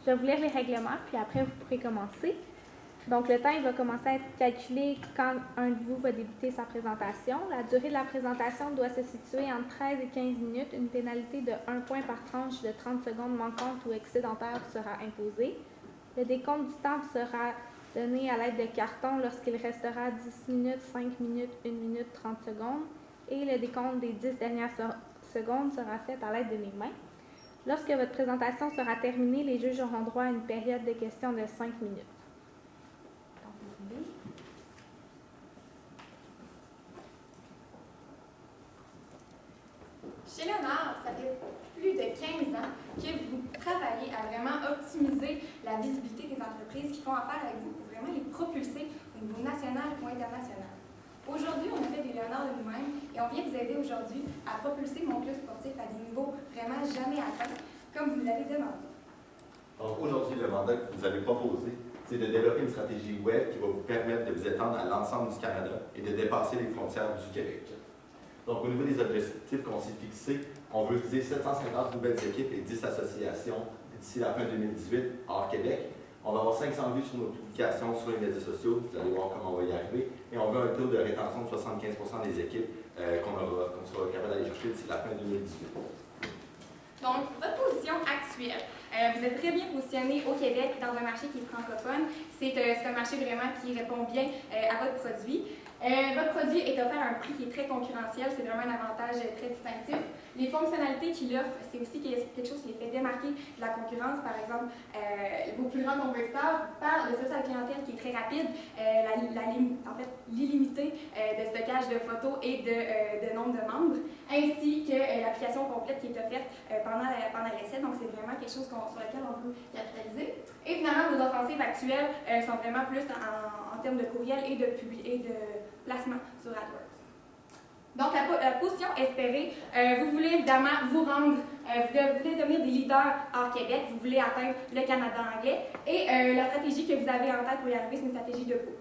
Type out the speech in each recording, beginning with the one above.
Je vais vous lire les règlements, puis après, vous pourrez commencer. Donc, le temps, il va commencer à être calculé quand un de vous va débuter sa présentation. La durée de la présentation doit se situer entre 13 et 15 minutes. Une pénalité de 1 point par tranche de 30 secondes manquantes ou excédentaire sera imposée. Le décompte du temps sera donné à l'aide de cartons lorsqu'il restera 10 minutes, 5 minutes, 1 minute, 30 secondes. Et le décompte des 10 dernières secondes sera fait à l'aide de mes mains. Lorsque votre présentation sera terminée, les juges auront droit à une période de questions de 5 minutes. Chez Léonard, ça fait plus de 15 ans que vous travaillez à vraiment optimiser la visibilité des entreprises qui font affaire avec vous pour vraiment les propulser au niveau national ou international. Aujourd'hui, on a fait des Léonard de nous-mêmes et on vient vous aider aujourd'hui à propulser mon club sportif à des niveaux vraiment jamais atteints, comme vous l'avez demandé. Donc aujourd'hui, le mandat que vous avez proposé, c'est de développer une stratégie web qui va vous permettre de vous étendre à l'ensemble du Canada et de dépasser les frontières du Québec. Donc, au niveau des objectifs qu'on s'est fixés, on veut viser 750 nouvelles équipes et 10 associations d'ici la fin 2018 hors Québec. On va avoir 500 vues sur nos publications sur les médias sociaux. Vous allez voir comment on va y arriver. Et on veut un taux de rétention de 75% des équipes qu'on sera capable d'aller chercher d'ici la fin 2018. Donc, votre position actuelle, vous êtes très bien positionné au Québec dans un marché qui est francophone. C'est un marché vraiment qui répond bien à votre produit. Votre produit est offert à un prix qui est très concurrentiel, c'est vraiment un avantage très distinctif. Les fonctionnalités qu'il offre, c'est aussi quelque chose qui les fait démarquer de la concurrence. Par exemple, vos plus grands compétiteurs parlent de service à la clientèle qui est très rapide, l'illimité de stockage de photos et de nombre de membres, ainsi que l'application complète qui est offerte pendant l'essai. Donc, c'est vraiment quelque chose sur lequel on veut capitaliser. Et finalement, vos offensives actuelles sont vraiment plus en termes de courriel et de placement sur AdWords. Donc, la position espérée, vous voulez évidemment vous rendre, vous voulez devenir des leaders hors Québec, vous voulez atteindre le Canada anglais, et la stratégie que vous avez en tête pour y arriver, c'est une stratégie de peau.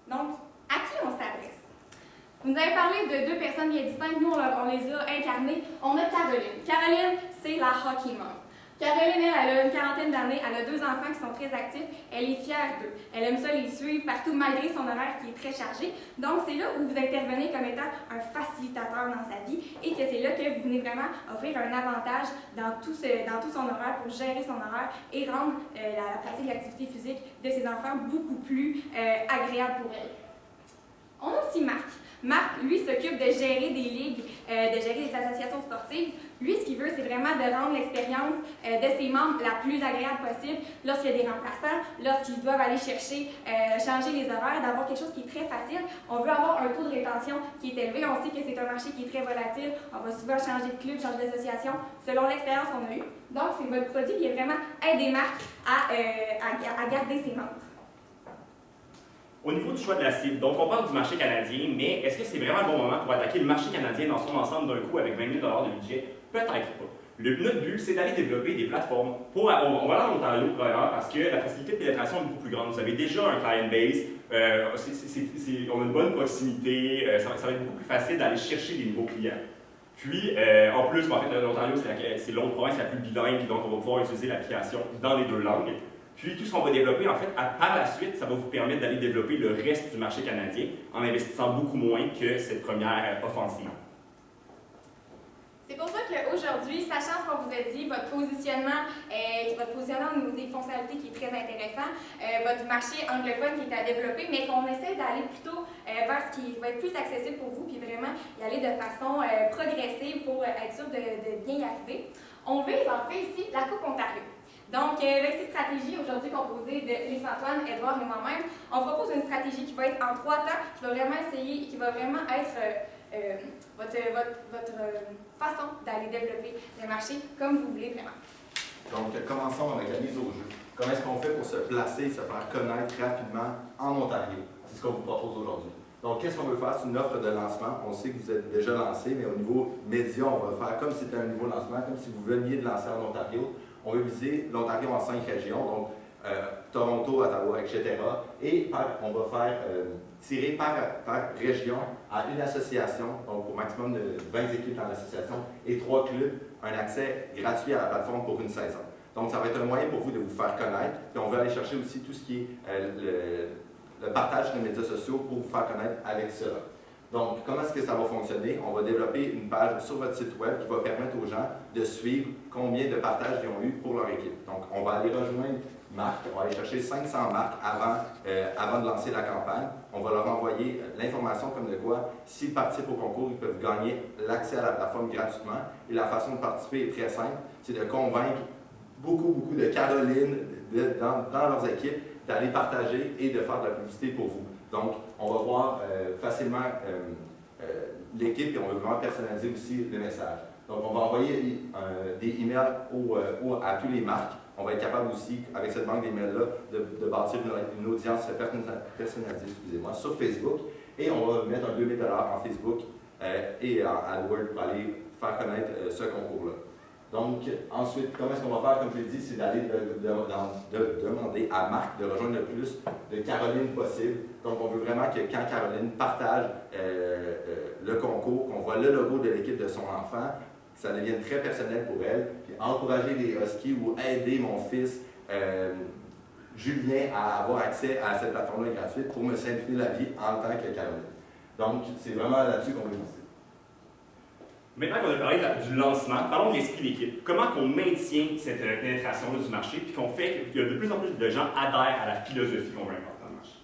Donc, à qui on s'adresse? Vous nous avez parlé de deux personnes bien distinctes, nous on les a incarnées. On a Caroline. Caroline, c'est la hockey mom. Caroline, elle a une quarantaine d'années, elle a 2 enfants qui sont très actifs, elle est fière d'eux. Elle aime ça les suivre partout malgré son horaire qui est très chargé. Donc, c'est là où vous intervenez comme étant un facilitateur dans sa vie et que c'est là que vous venez vraiment offrir un avantage dans tout son horaire pour gérer son horaire et rendre la pratique de l'activité physique de ses enfants beaucoup plus agréable pour elle. On a aussi Marc. Marc, lui, s'occupe de gérer des ligues, de gérer des associations sportives. Lui, ce qu'il veut, c'est vraiment de rendre l'expérience de ses membres la plus agréable possible lorsqu'il y a des remplaçants, lorsqu'ils doivent aller chercher, changer les horaires, d'avoir quelque chose qui est très facile. On veut avoir un taux de rétention qui est élevé. On sait que c'est un marché qui est très volatile. On va souvent changer de club, changer d'association selon l'expérience qu'on a eue. Donc, c'est votre produit qui est vraiment aider Marc à garder ses membres. Au niveau du choix de la cible, donc on parle du marché canadien, mais est-ce que c'est vraiment le bon moment pour attaquer le marché canadien dans son ensemble d'un coup avec 20 000 de budget? Peut-être pas. Notre but, c'est d'aller développer des plateformes. On va aller en Ontario premièrement parce que la facilité de pénétration est beaucoup plus grande. Vous avez déjà un client base, on a une bonne proximité, ça va être beaucoup plus facile d'aller chercher des nouveaux clients. Puis, en plus, en fait, l'Ontario, c'est l'autre province la plus bilingue, donc on va pouvoir utiliser l'application dans les 2 langues. Puis, tout ce qu'on va développer, en fait, par la suite, ça va vous permettre d'aller développer le reste du marché canadien en investissant beaucoup moins que cette première offensive. C'est pour ça qu'aujourd'hui, sachant ce qu'on vous a dit, votre positionnement au niveau des fonctionnalités qui est très intéressant, votre marché anglophone qui est à développer, mais qu'on essaie d'aller plutôt vers ce qui va être plus accessible pour vous, puis vraiment y aller de façon progressive pour être sûr de bien y arriver. On vise en fait ici la Coupe Ontario. Donc, avec ces stratégies aujourd'hui composées de Félix-Antoine, Edouard et moi-même, on propose une stratégie qui va être en 3 temps, qui va vraiment être votre façon d'aller développer le marché comme vous voulez vraiment. Donc, commençons avec la mise au jeu. Comment est-ce qu'on fait pour se placer, se faire connaître rapidement en Ontario? C'est ce qu'on vous propose aujourd'hui. Donc, qu'est-ce qu'on veut faire? C'est une offre de lancement. On sait que vous êtes déjà lancé, mais au niveau média, on va faire comme si c'était un nouveau lancement, comme si vous veniez de lancer en Ontario. On veut viser l'Ontario en 5 régions, donc Toronto, Ottawa, etc. Et on va faire tirer par région à une association, donc au maximum de 20 équipes dans l'association, et 3 clubs un accès gratuit à la plateforme pour une saison. Donc, ça va être un moyen pour vous de vous faire connaître. Puis, on veut aller chercher aussi tout ce qui est le partage sur les médias sociaux pour vous faire connaître avec cela. Donc, comment est-ce que ça va fonctionner? On va développer une page sur votre site web qui va permettre aux gens de suivre combien de partages ils ont eu pour leur équipe. Donc, on va aller rejoindre marques, on va aller chercher 500 marques avant de lancer la campagne. On va leur envoyer l'information comme de quoi, s'ils participent au concours, ils peuvent gagner l'accès à la plateforme gratuitement. Et la façon de participer est très simple, c'est de convaincre beaucoup de Caroline dans leurs équipes d'aller partager et de faire de la publicité pour vous. Donc, on va voir facilement l'équipe et on va vraiment personnaliser aussi le message. Donc, on va envoyer des emails à tous les marques. On va être capable aussi, avec cette banque d'emails-là, de bâtir une audience personnalisée sur Facebook. Et on va mettre un 2 000 $ en Facebook et en AdWords pour aller faire connaître ce concours-là. Donc, ensuite, comment est-ce qu'on va faire, comme je l'ai dit, c'est d'aller demander à Marc de rejoindre le plus de Caroline possible. Donc, on veut vraiment que quand Caroline partage le concours, qu'on voit le logo de l'équipe de son enfant, que ça devienne très personnel pour elle, puis encourager les Huskies ou aider mon fils Julien à avoir accès à cette plateforme-là gratuite pour me simplifier la vie en tant que Caroline. Donc, c'est vraiment là-dessus qu'on veut insister. Maintenant qu'on a parlé du lancement, parlons de l'esprit d'équipe. Comment on maintient cette pénétration du marché, puis qu'on fait que de plus en plus de gens adhèrent à la philosophie qu'on veut importer dans le marché.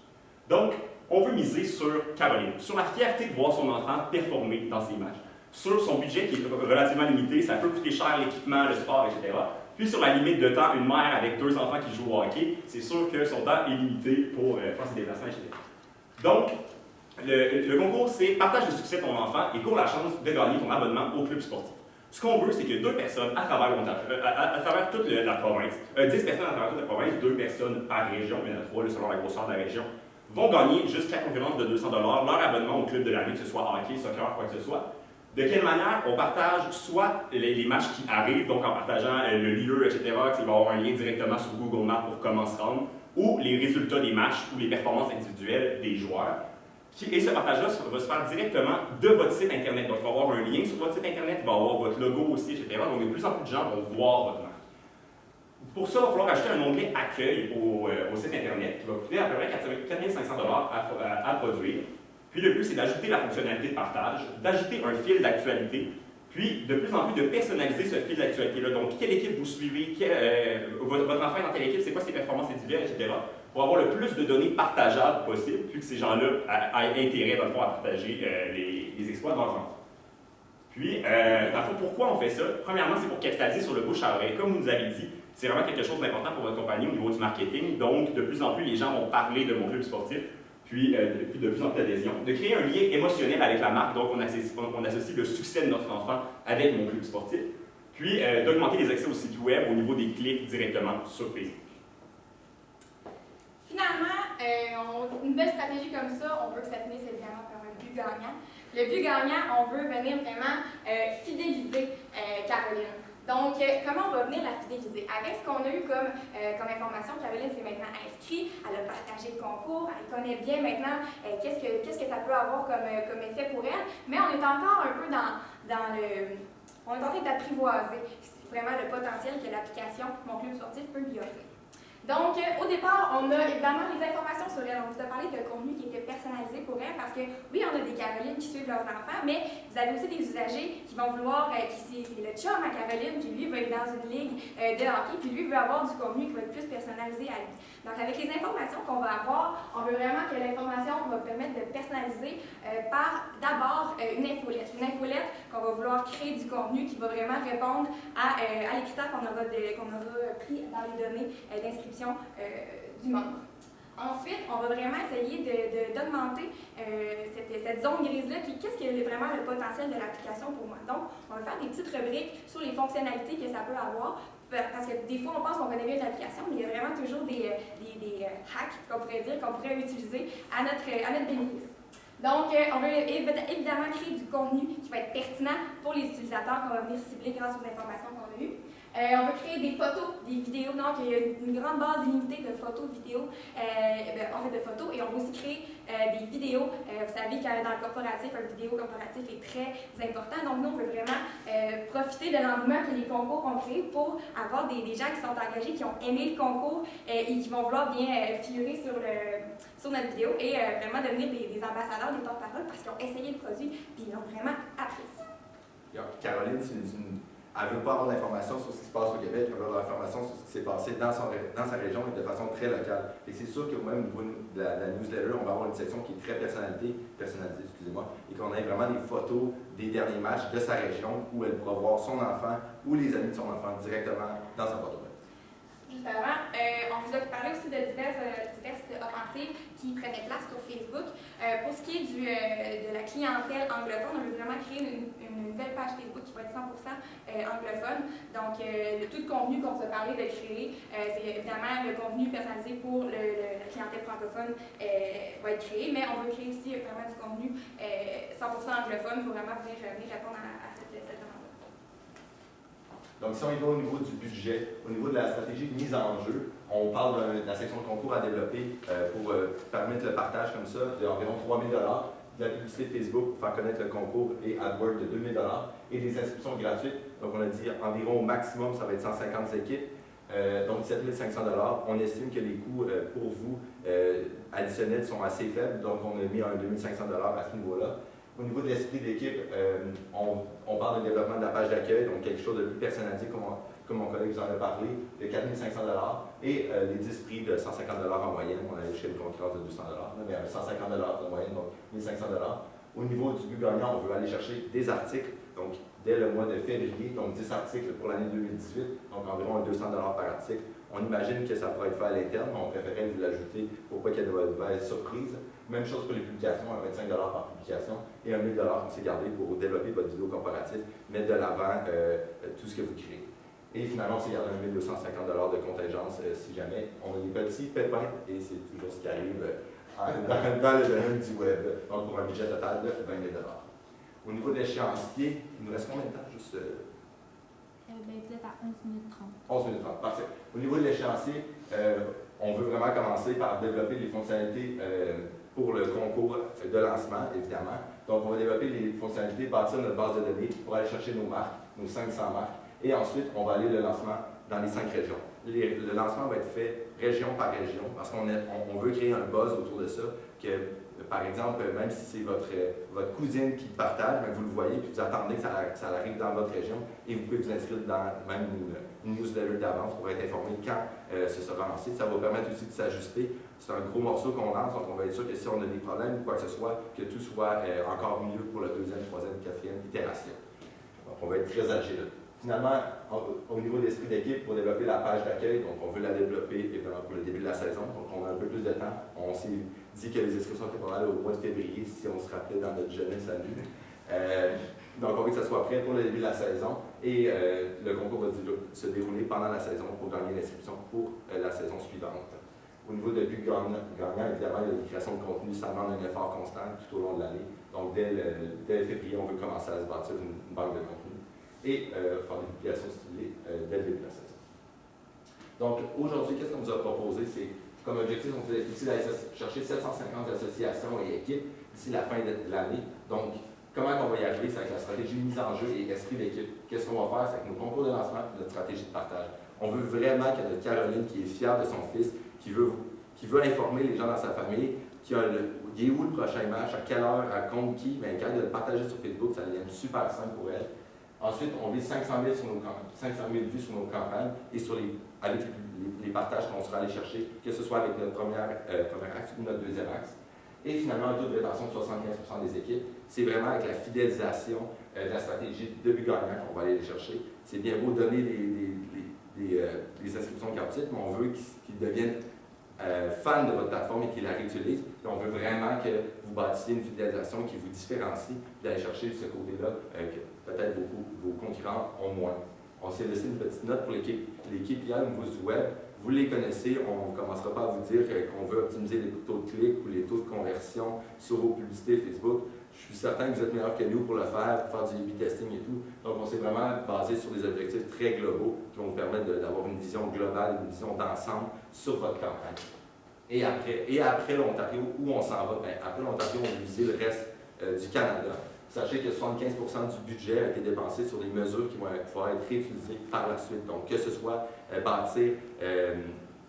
Donc, on veut miser sur Caroline, sur la fierté de voir son enfant performer dans ses matchs, sur son budget qui est relativement limité, ça peut coûter cher l'équipement, le sport, etc. Puis sur la limite de temps, une mère avec 2 enfants qui jouent au hockey, c'est sûr que son temps est limité pour faire ses déplacements, etc. Donc, le concours, c'est partage le succès de ton enfant et court la chance de gagner ton abonnement au club sportif. Ce qu'on veut, c'est que 2 personnes à travers toute la province, 10 personnes à travers toute la province, 2 personnes par région, mais il y en a 3 selon la grosseur de la région, vont gagner jusqu'à concurrence de 200 $ leur abonnement au club de l'année, que ce soit hockey, soccer, quoi que ce soit. De quelle manière on partage soit les matchs qui arrivent, donc en partageant le lieu, etc., qu'il va y avoir un lien directement sur Google Maps pour comment se rendre, ou les résultats des matchs ou les performances individuelles des joueurs. Et ce partage-là va se faire directement de votre site Internet. Donc, il va y avoir un lien sur votre site Internet, il va y avoir votre logo aussi, etc. Donc, de plus en plus de gens vont voir votre marque. Pour ça, il va falloir ajouter un onglet Accueil au site Internet qui va coûter à peu près 4 500 $ à produire. Puis, le but, c'est d'ajouter la fonctionnalité de partage, d'ajouter un fil d'actualité, puis de plus en plus de personnaliser ce fil d'actualité-là. Donc, quelle équipe vous suivez, votre enfant est dans quelle équipe, c'est quoi ses performances individuelles, etc. Pour avoir le plus de données partageables possible, puis que ces gens-là aient intérêt, dans le fond, à partager les exploits de leurs enfants. Puis, dans le fond, pourquoi on fait ça? Premièrement, c'est pour capitaliser sur le bouche à oreille. Comme vous nous avez dit, c'est vraiment quelque chose d'important pour votre compagnie au niveau du marketing. Donc, de plus en plus, les gens vont parler de mon club sportif, puis de plus en plus d'adhésion. De créer un lien émotionnel avec la marque, donc on associe le succès de notre enfant avec mon club sportif. Puis, d'augmenter les accès au site web au niveau des clics directement sur Facebook. Finalement, une belle stratégie comme ça, on veut que ça finisse évidemment par un but gagnant. Le but gagnant, on veut venir vraiment fidéliser Caroline. Donc, comment on va venir la fidéliser? Avec ce qu'on a eu comme information, Caroline s'est maintenant inscrite, elle a partagé le concours, elle connaît bien maintenant qu'est-ce que ça peut avoir comme effet pour elle, mais on est encore un peu on est en train d'apprivoiser vraiment le potentiel que l'application Mon Club Sportif peut lui offrir. Donc, au départ, on a évidemment les informations sur elle. On vous a parlé de contenu qui était personnalisé pour elle parce que, oui, on a des Carolines qui suivent leurs enfants, mais vous avez aussi des usagers qui vont vouloir, c'est le chum à Caroline qui, lui, veut être dans une ligue de hockey, puis lui veut avoir du contenu qui va être plus personnalisé à lui. Donc, avec les informations qu'on va avoir, on veut vraiment que l'information va permettre de personnaliser par d'abord une infolette. Une infolette qu'on va vouloir créer du contenu qui va vraiment répondre à les critères qu'on aura pris dans les données d'inscription du membre. Ensuite, on va vraiment essayer d'augmenter cette zone grise-là, puis qu'est-ce qui est vraiment le potentiel de l'application pour moi. Donc, on va faire des petites rubriques sur les fonctionnalités que ça peut avoir, parce que des fois, on pense qu'on connaît bien l'application, mais il y a vraiment toujours des hacks, qu'on pourrait dire, qu'on pourrait utiliser à notre bénéfice. Donc, on veut évidemment créer du contenu qui va être pertinent pour les utilisateurs qu'on va venir cibler grâce aux informations qu'on a eues. On veut créer des photos, des vidéos, donc il y a une grande base illimitée de photos, vidéos, de photos, et on veut aussi créer des vidéos. Vous savez que dans le corporatif, un vidéo corporatif est très important, donc nous on veut vraiment profiter de l'engouement que les concours ont créé pour avoir des gens qui sont engagés, qui ont aimé le concours et qui vont vouloir bien figurer sur notre vidéo et vraiment devenir des ambassadeurs, des porte-parole parce qu'ils ont essayé le produit et ils l'ont vraiment apprécié. Caroline, elle ne veut pas avoir d'informations sur ce qui se passe au Québec, elle veut avoir l'information sur ce qui s'est passé dans sa région et de façon très locale. Et c'est sûr que même au niveau de la newsletter, on va avoir une section qui est très personnalisée, et qu'on ait vraiment des photos des derniers matchs de sa région où elle pourra voir son enfant ou les amis de son enfant directement dans sa photo. Juste avant, on vous a parlé aussi de diverses offensives qui prenaient place sur Facebook. Pour ce qui est de la clientèle anglophone, on veut vraiment créer une nouvelle page Facebook qui va être 100% anglophone. Donc, tout le contenu qu'on vous a parlé de créer, c'est évidemment le contenu personnalisé pour la clientèle francophone va être créé, mais on veut créer aussi vraiment du contenu 100% anglophone pour vraiment venir répondre à cette demande. Donc, si on y va au niveau du budget, au niveau de la stratégie de mise en jeu, on parle de la section de concours à développer pour permettre le partage comme ça d'environ 3 000 $, de la publicité Facebook pour faire connaître le concours et AdWords de 2 000 $ et des inscriptions gratuites. Donc, on a dit environ au maximum, ça va être 150 équipes. Donc, 7 500 $. On estime que les coûts pour vous additionnels sont assez faibles, donc on a mis un 2 500 $ à ce niveau-là. Au niveau de l'esprit d'équipe, on parle de développement de la page d'accueil, donc quelque chose de plus personnalisé, comme mon collègue vous en a parlé, de 4 500 $ et les 10 prix de 150 $ en moyenne. On a chez une concurrence de 200 $, mais 150 $ en moyenne, donc 1 500 $. Au niveau du but gagnant, on veut aller chercher des articles, donc dès le mois de février, donc 10 articles pour l'année 2018, donc environ 200 $ par article. On imagine que ça pourrait être fait à l'interne, mais on préférait vous l'ajouter pour pas qu'il y ait de mauvaises surprises. Même chose pour les publications, à 25 $ par publication et 1 000 $ qu'on s'est gardé pour développer votre vidéo comparative, mettre de l'avant tout ce que vous créez. Et finalement, on s'est gardé 1 250 $ de contingence si jamais on a des petits pépins, et c'est toujours ce qui arrive dans le domaine du web, donc pour un budget total de 20 000 $. Au niveau de l'échéancier, il nous reste combien de temps? Juste, Vous êtes à 11 minutes 30. 11 minutes 30, parfait. Au niveau de l'échéancier, on veut vraiment commencer par développer les fonctionnalités pour le concours de lancement, évidemment. Donc, on va développer les fonctionnalités, bâtir notre base de données pour aller chercher nos marques, nos 500 marques. Et ensuite, on va aller le lancement dans les 5 régions. Le lancement va être fait région par région parce qu'on veut créer un buzz autour de ça. Que, par exemple, même si c'est votre cousine qui partage, mais vous le voyez puis vous attendez que ça arrive dans votre région et vous pouvez vous inscrire dans même une newsletter d'avance pour être informé quand ce sera lancé. Ça va vous permettre aussi de s'ajuster. C'est un gros morceau qu'on lance, donc on va être sûr que si on a des problèmes ou quoi que ce soit, que tout soit encore mieux pour la 2e, 3e, 4e itération. Donc on va être très agile. Finalement, au niveau de l'esprit d'équipe, pour développer la page d'accueil, donc on veut la développer évidemment pour le début de la saison, donc on a un peu plus de temps. On s'est dit que les inscriptions étaient pas mal au mois de février, si on se rappelait dans notre jeunesse à nous. Donc on veut que ça soit prêt pour le début de la saison et le concours va se dérouler pendant la saison pour gagner l'inscription pour la saison suivante. Au niveau de but gagnant, évidemment, il y a une création de contenu, ça demande un effort constant tout au long de l'année. Donc dès février, on veut commencer à se bâtir une banque de contenu et faire des publications stylées dès le début de la saison. Donc aujourd'hui, qu'est-ce qu'on nous a proposé? C'est comme objectif, on faisait ici d'aller chercher 750 associations et équipes d'ici la fin de l'année. Donc, comment on va y arriver? C'est avec la stratégie mise en jeu et esprit d'équipe. Qu'est-ce qu'on va faire? C'est avec nos concours de lancement et notre stratégie de partage. On veut vraiment qu'il y ait notre Caroline qui est fière de son fils, qui veut informer les gens dans sa famille, qui est où le prochain match, à quelle heure, à compte qui, bien, quand elle de le partager sur Facebook, ça devient super simple pour elle. Ensuite, on vise 500 000 vues sur nos campagnes et avec les partages qu'on sera allé chercher, que ce soit avec notre premier axe ou notre deuxième axe. Et finalement, un taux de rétention de 75% des équipes. C'est vraiment avec la fidélisation de la stratégie de but gagnant qu'on va aller les chercher. C'est bien beau donner des inscriptions gratuites, mais on veut qu'ils deviennent fans de votre plateforme et qu'ils la réutilisent. Et on veut vraiment que vous bâtissiez une fidélisation qui vous différencie d'aller chercher ce côté-là que peut-être vos concurrents ont moins. On s'est laissé une petite note pour les KPI au niveau du web. Vous les connaissez, on ne commencera pas à vous dire qu'on veut optimiser les taux de clics ou les taux de conversion sur vos publicités Facebook. Je suis certain que vous êtes meilleurs que nous pour le faire, pour faire du A/B testing et tout. Donc, on s'est vraiment basé sur des objectifs très globaux qui vont vous permettre d'avoir une vision globale, une vision d'ensemble sur votre campagne. Et après l'Ontario, où on s'en va? Bien, après l'Ontario, on va viser le reste du Canada. Sachez que 75% du budget a été dépensé sur des mesures qui vont pouvoir être réutilisées par la suite. Donc, que ce soit bâtir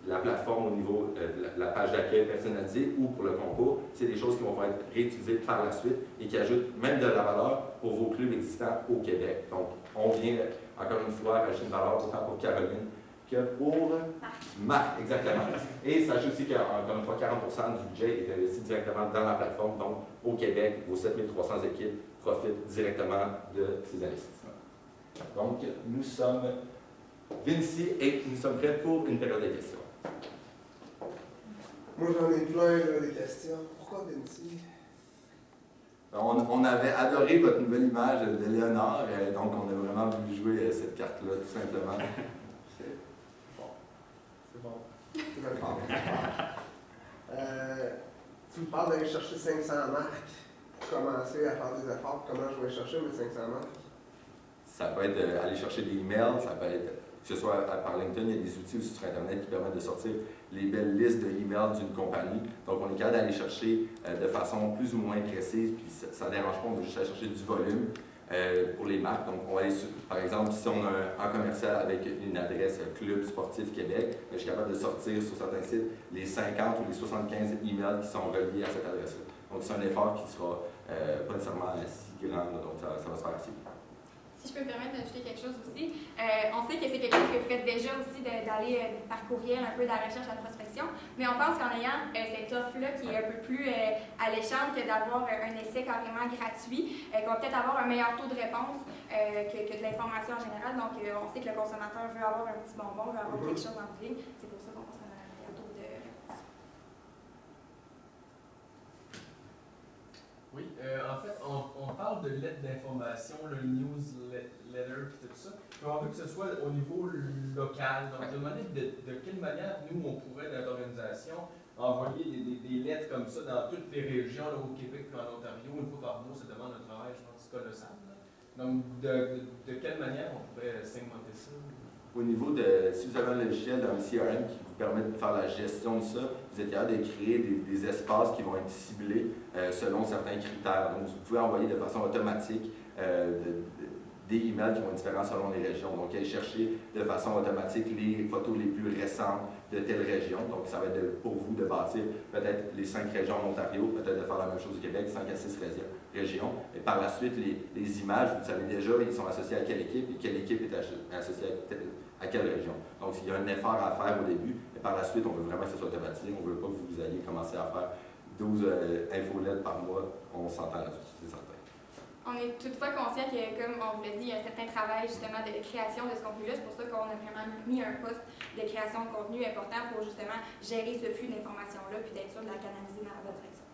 la plateforme au niveau de la page d'accueil personnalisée ou pour le concours, c'est des choses qui vont pouvoir être réutilisées par la suite et qui ajoutent même de la valeur pour vos clubs existants au Québec. Donc, on vient encore une fois ajouter une valeur autant pour Caroline que pour Marc, exactement. Et sachez aussi qu'encore une fois, 40% du budget est investi directement dans la plateforme. Donc, au Québec, vos 7300 équipes profitent directement de ces investissements. Donc, nous sommes Vinci et nous sommes prêts pour une période de questions. Moi, j'en ai plein des questions. Pourquoi Vinci? On avait adoré votre nouvelle image de Léonard, donc on a vraiment voulu jouer cette carte-là, tout simplement. C'est bon. C'est d'accord. Tu me parles d'aller chercher 500 marques, commencer à faire des efforts. Comment je vais chercher mes 500 marques? Ça peut être aller chercher des emails, ça peut être, que ce soit par LinkedIn, il y a des outils aussi sur Internet qui permettent de sortir les belles listes de emails d'une compagnie. Donc, on est capable d'aller chercher de façon plus ou moins précise, puis ça ne dérange pas, on va juste aller chercher du volume pour les marques. Donc, on va aller sur, par exemple, si on a un commercial avec une adresse Club Sportif Québec, je suis capable de sortir sur certains sites les 50 ou les 75 emails qui sont reliés à cette adresse-là. Donc, c'est un effort qui ne sera pas nécessairement si grand, donc ça va se faire assez vite. Si je peux me permettre d'ajouter quelque chose aussi, on sait que c'est quelque chose que vous faites déjà aussi d'aller par courriel un peu dans la recherche à la prospection, mais on pense qu'en ayant cette offre-là qui est un peu plus alléchante que d'avoir un essai carrément gratuit, qu'on va peut-être avoir un meilleur taux de réponse que de l'information en général. Donc, on sait que le consommateur veut avoir un petit bonbon, veut avoir quelque chose en ligne. C'est pour ça qu'on pense qu'on a un meilleur taux de réponse. Oui, en fait, on parle de lettres d'information, le newsletter et tout ça. Mais on veut que ce soit au niveau local. Donc, demander de quelle manière, nous, on pourrait, dans notre organisation, envoyer des lettres comme ça dans toutes les régions, là, au Québec et en Ontario, une fois par mois, ça demande un travail, je pense, colossal. Là. Donc, de quelle manière on pourrait segmenter ça? Au niveau de, si vous avez un logiciel dans le CRM qui vous permet de faire la gestion de ça, vous êtes capable de créer des espaces qui vont être ciblés selon certains critères. Donc, vous pouvez envoyer de façon automatique des emails qui vont être différents selon les régions. Donc, aller chercher de façon automatique les photos les plus récentes de telle région. Donc, ça va être pour vous de bâtir peut-être les 5 régions en Ontario, peut-être de faire la même chose au Québec, 5 à 6 régions. Et par la suite, les images, vous savez déjà, ils sont associés à quelle équipe et quelle équipe est associée à quelle région. Donc, il y a un effort à faire au début, et par la suite, on veut vraiment que ce soit automatisé. On ne veut pas que vous alliez commencer à faire 12 infolettes par mois. On s'entend là-dessus, c'est certain. On est toutefois conscient que, comme on vous l'a dit, il y a un certain travail justement de création de ce contenu-là. C'est pour ça qu'on a vraiment mis un poste de création de contenu important pour justement gérer ce flux d'informations-là puis d'être sûr de la canaliser dans la bonne direction.